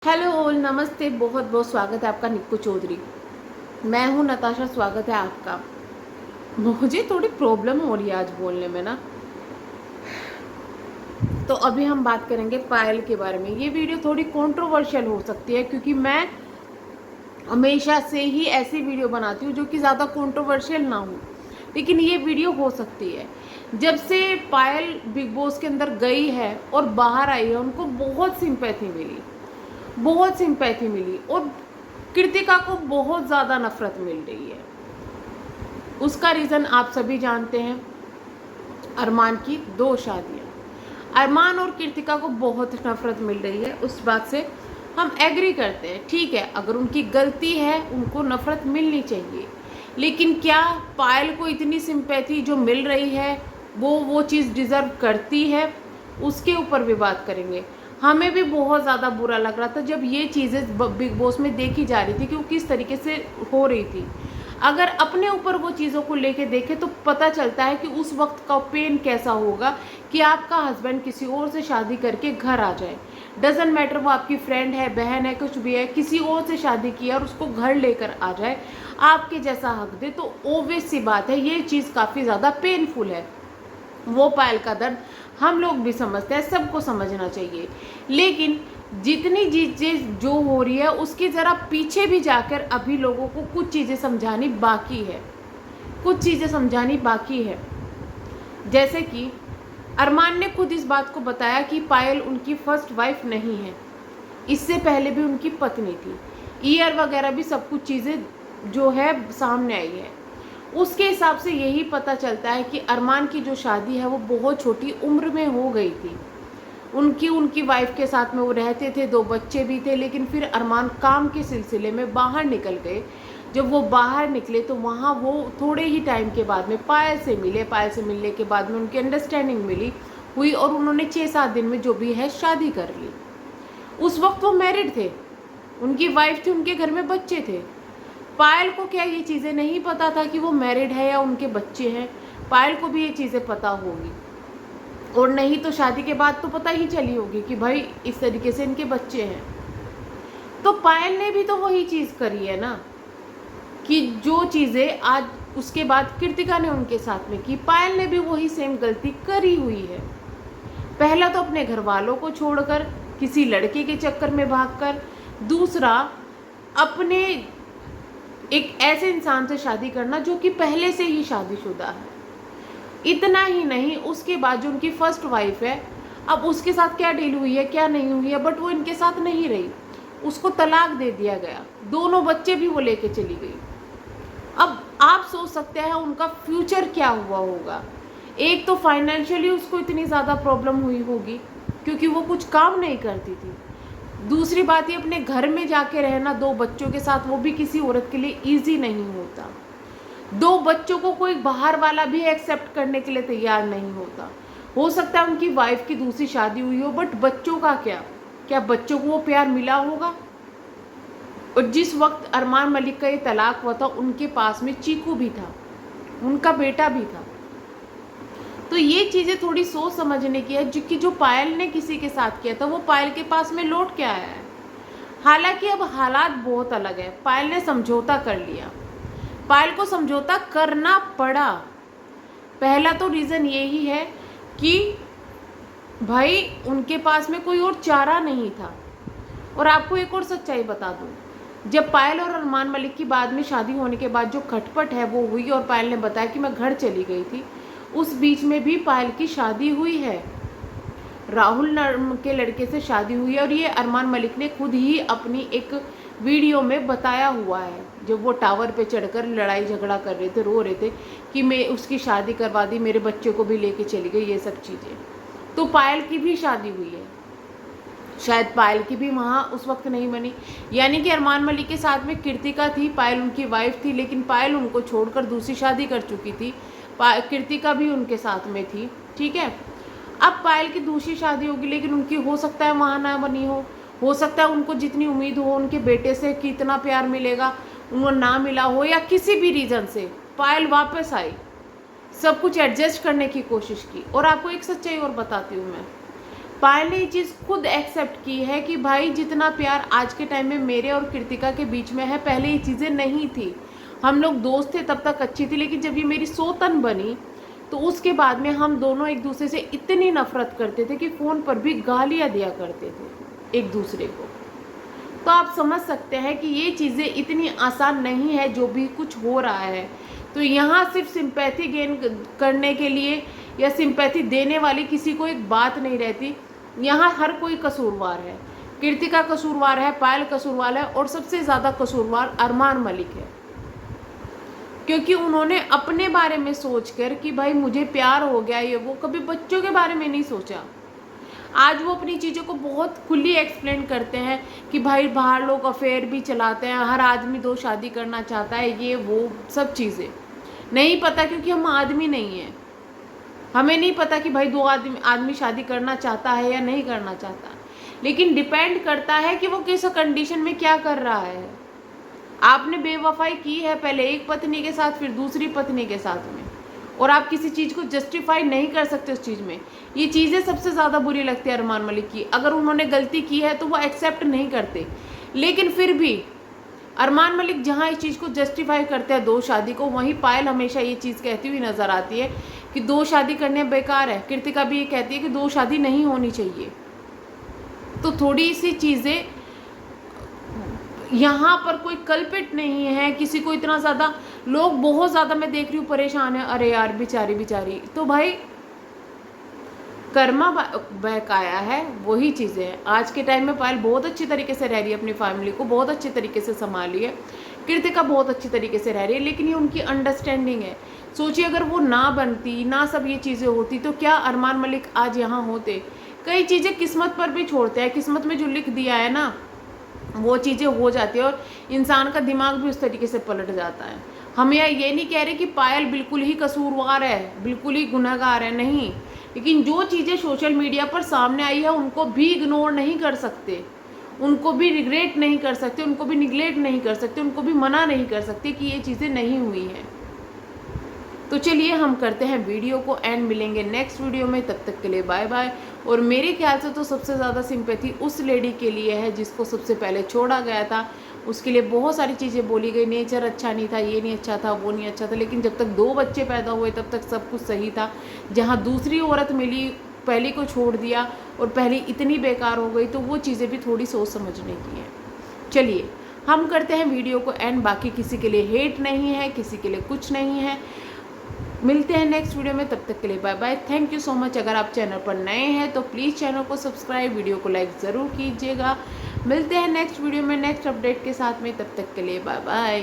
Hello all, नमस्ते। बहुत बहुत स्वागत है आपका निक्कू चौधरी। मैं हूं नताशा, स्वागत है आपका। मुझे थोड़ी प्रॉब्लम हो रही है आज बोलने में ना। तो अभी हम बात करेंगे पायल के बारे में। ये वीडियो थोड़ी कंट्रोवर्शियल हो सकती है क्योंकि मैं हमेशा से ही ऐसी वीडियो बनाती हूँ जो कि ज़्यादा कंट्रोवर्शियल ना हो, लेकिन ये वीडियो हो सकती है। जब से पायल बिग बॉस के अंदर गई है और बाहर आई है, उनको बहुत सिंपैथी मिली, बहुत सिंपैथी मिली, और कृतिका को बहुत ज़्यादा नफरत मिल रही है। उसका रीज़न आप सभी जानते हैं, अरमान की 2 शादियाँ। अरमान और कृतिका को बहुत नफरत मिल रही है, उस बात से हम एग्री करते हैं। ठीक है, अगर उनकी गलती है उनको नफरत मिलनी चाहिए, लेकिन क्या पायल को इतनी सिंपैथी जो मिल रही है वो चीज़ डिज़र्व करती है? उसके ऊपर भी बात करेंगे। हमें भी बहुत ज़्यादा बुरा लग रहा था जब ये चीज़ें बिग बॉस में देखी जा रही थी कि वो किस तरीके से हो रही थी। अगर अपने ऊपर वो चीज़ों को लेके देखें तो पता चलता है कि उस वक्त का पेन कैसा होगा कि आपका हस्बैंड किसी और से शादी करके घर आ जाए। डजेंट मैटर वो आपकी फ्रेंड है, बहन है, कुछ भी है, किसी और से शादी की और उसको घर लेकर आ जाए, आपके जैसा हक दे, तो ओबियस सी बात है ये चीज़ काफ़ी ज़्यादा पेनफुल है। वो पायल का दर्द हम लोग भी समझते हैं, सबको समझना चाहिए। लेकिन जितनी चीज़ें जो हो रही है उसके ज़रा पीछे भी जाकर अभी लोगों को कुछ चीज़ें समझानी बाकी है, कुछ चीज़ें समझानी बाकी है। जैसे कि अरमान ने खुद इस बात को बताया कि पायल उनकी फर्स्ट वाइफ नहीं है, इससे पहले भी उनकी पत्नी थी। ईयर वगैरह भी सब कुछ चीज़ें जो है सामने आई है। उसके हिसाब से यही पता चलता है कि अरमान की जो शादी है वो बहुत छोटी उम्र में हो गई थी। उनकी वाइफ के साथ में वो रहते थे, 2 बच्चे भी थे, लेकिन फिर अरमान काम के सिलसिले में बाहर निकल गए। जब वो बाहर निकले तो वहाँ वो थोड़े ही टाइम के बाद में पायल से मिले। पायल से मिलने के बाद में उनकी अंडरस्टैंडिंग हुई और उन्होंने 6-7 दिन में जो भी है शादी कर ली। उस वक्त वो मैरिड थे, उनकी वाइफ थी, उनके घर में बच्चे थे। पायल को क्या ये चीज़ें नहीं पता था कि वो मैरिड है या उनके बच्चे हैं? पायल को भी ये चीज़ें पता होगी, और नहीं तो शादी के बाद तो पता ही चली होगी कि भाई इस तरीके से इनके बच्चे हैं। तो पायल ने भी तो वही चीज़ करी है ना, कि जो चीज़ें आज उसके बाद कृतिका ने उनके साथ में की, पायल ने भी वही सेम गलती करी हुई है। पहला तो अपने घर वालों को छोड़कर किसी लड़के के चक्कर में भागकर, दूसरा अपने एक ऐसे इंसान से शादी करना जो कि पहले से ही शादीशुदा है। इतना ही नहीं, उसके बाद जो उनकी फर्स्ट वाइफ है, अब उसके साथ क्या डील हुई है क्या नहीं हुई है, बट वो इनके साथ नहीं रही, उसको तलाक दे दिया गया, दोनों बच्चे भी वो लेके चली गई। अब आप सोच सकते हैं उनका फ्यूचर क्या हुआ होगा। एक तो फाइनेंशियली उसको इतनी ज़्यादा प्रॉब्लम हुई होगी क्योंकि वो कुछ काम नहीं करती थी। दूसरी बात ये, अपने घर में जाके रहना 2 बच्चों के साथ, वो भी किसी औरत के लिए ईजी नहीं होता। 2 बच्चों को कोई बाहर वाला भी एक्सेप्ट करने के लिए तैयार नहीं होता। हो सकता है उनकी वाइफ की दूसरी शादी हुई हो, बट बच्चों का क्या बच्चों को वो प्यार मिला होगा? और जिस वक्त अरमान मलिक का ये तलाक हुआ था, उनके पास में चीकू भी था, उनका बेटा भी था। तो ये चीज़ें थोड़ी सोच समझने की है, जो पायल ने किसी के साथ किया था वो पायल के पास में लौट के आया है। हालांकि अब हालात बहुत अलग है, पायल ने समझौता कर लिया, पायल को समझौता करना पड़ा। पहला तो रीज़न यही है कि भाई उनके पास में कोई और चारा नहीं था। और आपको एक और सच्चाई बता दूं, जब पायल और अरमान मलिक की बाद में शादी होने के बाद जो खटपट है वो हुई, और पायल ने बताया कि मैं घर चली गई थी, उस बीच में भी पायल की शादी हुई है, राहुल के लड़के से शादी हुई है। और ये अरमान मलिक ने खुद ही अपनी एक वीडियो में बताया हुआ है, जब वो टावर पे चढ़कर लड़ाई झगड़ा कर रहे थे, रो रहे थे कि मैं उसकी शादी करवा दी, मेरे बच्चे को भी लेके चली गई, ये सब चीज़ें। तो पायल की भी शादी हुई है, शायद पायल की भी वहाँ उस वक्त नहीं बनी। यानी कि अरमान मलिक के साथ में कृतिका थी, पायल उनकी वाइफ थी, लेकिन पायल उनको छोड़कर दूसरी शादी कर चुकी थी, कृतिका भी उनके साथ में थी। ठीक है, अब पायल की दूसरी शादी होगी, लेकिन उनकी हो सकता है वहाँ ना बनी हो सकता है उनको जितनी उम्मीद हो उनके बेटे से कि इतना प्यार मिलेगा उनको ना मिला हो, या किसी भी रीज़न से पायल वापस आई, सब कुछ एडजस्ट करने की कोशिश की। और आपको एक सच्चाई और बताती हूँ मैं, पायल ने ये चीज़ खुद एक्सेप्ट की है कि भाई जितना प्यार आज के टाइम में मेरे और कृतिका के बीच में है, पहले ये चीज़ें नहीं थी। हम लोग दोस्त थे तब तक अच्छी थी, लेकिन जब ये मेरी सौतन बनी तो उसके बाद में हम दोनों एक दूसरे से इतनी नफरत करते थे कि फ़ोन पर भी गालियाँ दिया करते थे एक दूसरे को। तो आप समझ सकते हैं कि ये चीज़ें इतनी आसान नहीं है जो भी कुछ हो रहा है। तो यहाँ सिर्फ सिंपैथी गेन करने के लिए या सिंपैथी देने वाली किसी को एक बात नहीं रहती। यहाँ हर कोई कसूरवार है। कृतिका कसूरवार है, पायल कसूरवार है, और सबसे ज़्यादा कसूरवार अरमान मलिक है, क्योंकि उन्होंने अपने बारे में सोचकर कि भाई मुझे प्यार हो गया, ये वो, कभी बच्चों के बारे में नहीं सोचा। आज वो अपनी चीज़ों को बहुत खुली एक्सप्लेन करते हैं कि भाई बाहर लोग अफेयर भी चलाते हैं, हर आदमी 2 शादी करना चाहता है, ये वो सब चीज़ें नहीं पता, क्योंकि हम आदमी नहीं हैं। हमें नहीं पता कि भाई 2 आदमी शादी करना चाहता है या नहीं करना चाहता, लेकिन डिपेंड करता है कि वो किस कंडीशन में क्या कर रहा है। आपने बेवफाई की है, पहले एक पत्नी के साथ, फिर दूसरी पत्नी के साथ में, और आप किसी चीज़ को जस्टिफाई नहीं कर सकते उस चीज़ में। ये चीज़ें सबसे ज़्यादा बुरी लगती है अरमान मलिक की। अगर उन्होंने गलती की है तो वो एक्सेप्ट नहीं करते, लेकिन फिर भी अरमान मलिक जहाँ इस चीज़ को जस्टिफाई करते हैं 2 शादी को, वहीं पायल हमेशा ये चीज़ कहती हुई नज़र आती है कि 2 शादी करने बेकार है। कृतिका भी ये कहती है कि 2 शादी नहीं होनी चाहिए। तो थोड़ी सी चीज़ें यहाँ पर कोई कल्पिट नहीं है, किसी को इतना ज़्यादा, लोग बहुत ज़्यादा मैं देख रही हूँ परेशान है, अरे यार बेचारी बेचारी। तो भाई कर्मा बहकाया है, वही चीज़ें हैं। आज के टाइम में पायल बहुत अच्छी तरीके से रह रही है, अपनी फैमिली को बहुत अच्छी तरीके से संभाली है। कृतिका बहुत अच्छी तरीके से रह रही है, लेकिन ये उनकी अंडरस्टैंडिंग है। सोचिए अगर वो ना बनती, ना सब ये चीज़ें होती, तो क्या अरमान मलिक आज यहाँ होते। कई चीज़ें किस्मत पर भी छोड़ते हैं, किस्मत में जो लिख दिया है ना वो चीज़ें हो जाती है, और इंसान का दिमाग भी उस तरीके से पलट जाता है। हम ये नहीं कह रहे कि पायल बिल्कुल ही कसूरवार है, बिल्कुल ही गुनहगार है, नहीं, लेकिन जो चीज़ें सोशल मीडिया पर सामने आई है उनको भी इग्नोर नहीं कर सकते, उनको भी रिग्रेट नहीं कर सकते, उनको भी निगलेक्ट नहीं कर सकते, उनको भी मना नहीं कर सकते कि ये चीज़ें नहीं हुई हैं। तो चलिए हम करते हैं वीडियो को एंड, मिलेंगे नेक्स्ट वीडियो में, तब तक के लिए बाय बाय। और मेरे ख्याल से तो सबसे ज़्यादा सिंपैथी उस लेडी के लिए है जिसको सबसे पहले छोड़ा गया था। उसके लिए बहुत सारी चीज़ें बोली गई, नेचर अच्छा नहीं था, ये नहीं अच्छा था, वो नहीं अच्छा था, लेकिन जब तक 2 बच्चे पैदा हुए तब तक सब कुछ सही था। जहाँ दूसरी औरत मिली, पहली को छोड़ दिया और पहली इतनी बेकार हो गई, तो वो चीज़ें भी थोड़ी सोच समझने की हैं। चलिए हम करते हैं वीडियो को एंड, बाकी किसी के लिए हेट नहीं है, किसी के लिए कुछ नहीं है। मिलते हैं नेक्स्ट वीडियो में, तब तक के लिए bye bye. Thank you so much. अगर आप चैनल पर नए हैं तो प्लीज़ चैनल को सब्सक्राइब, वीडियो को लाइक ज़रूर कीजिएगा। मिलते हैं नेक्स्ट वीडियो में नेक्स्ट अपडेट के साथ में, तब तक के लिए बाय बाय।